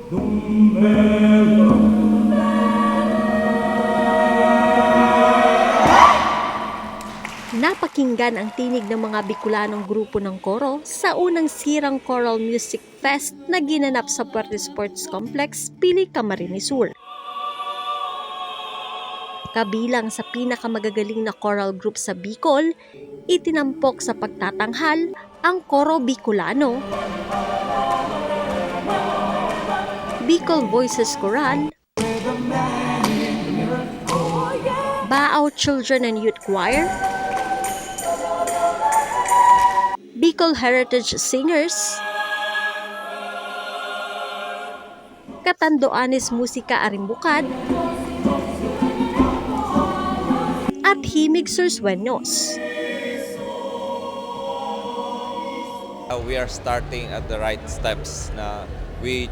Napakinggan ang tinig ng mga Bicolanong grupo ng koro sa unang Sirang Choral Music Fest na ginanap sa Puerto Sports Complex, Pili, Camarines Sur. Kabilang sa pinakamagagaling na choral group sa Bicol, itinampok sa pagtatanghal ang Coro Bicolano, Bicol Voices Choral, Baao Children and Youth Choir, Bicol Heritage Singers, Catanduanes Musika Arimbukad, at Himig Sursueños. We are starting at the right steps na we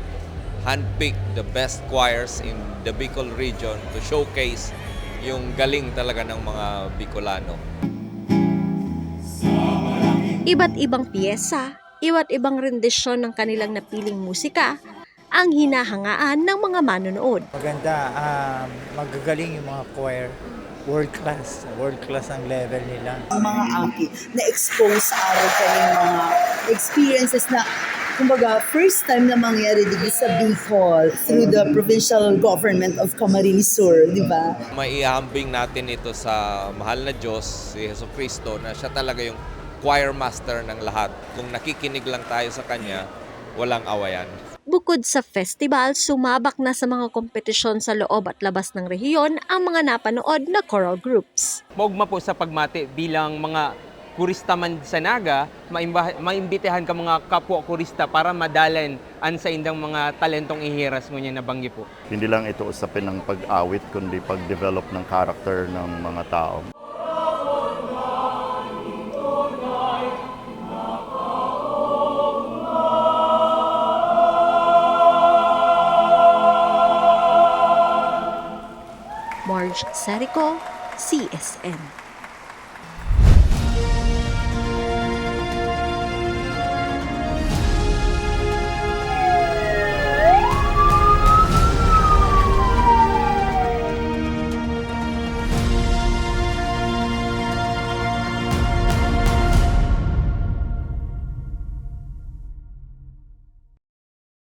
handpick the best choirs in the Bicol region to showcase yung galing talaga ng mga Bicolano. Iba't ibang piyesa, iba't ibang rendisyon ng kanilang napiling musika ang hinahangaan ng mga manonood. Maganda, magagaling yung mga choir. World class ang level nila. Ang mga aki na-expose sa araw kaming mga experiences na kumbaga first time na mangyari dito sa Bicol through the provincial government of Camarines Sur, di ba? Maihambing natin ito sa mahal na Diyos, si Jesucristo, na siya talaga yung choir master ng lahat. Kung nakikinig lang tayo sa Kanya, walang awayan. Bukod sa festival, sumabak na sa mga kompetisyon sa loob at labas ng rehiyon ang mga napanood na choral groups. Maugma po sa pagmati bilang mga kurista man sa Naga, maimbitahan ka mga kapwa kurista para madalen an sa indang mga talentong ihiras mo niya nabanggi po. Hindi lang ito usapin ng pag-awit, kundi pag-develop ng character ng mga tao. Marge Serico, CSN.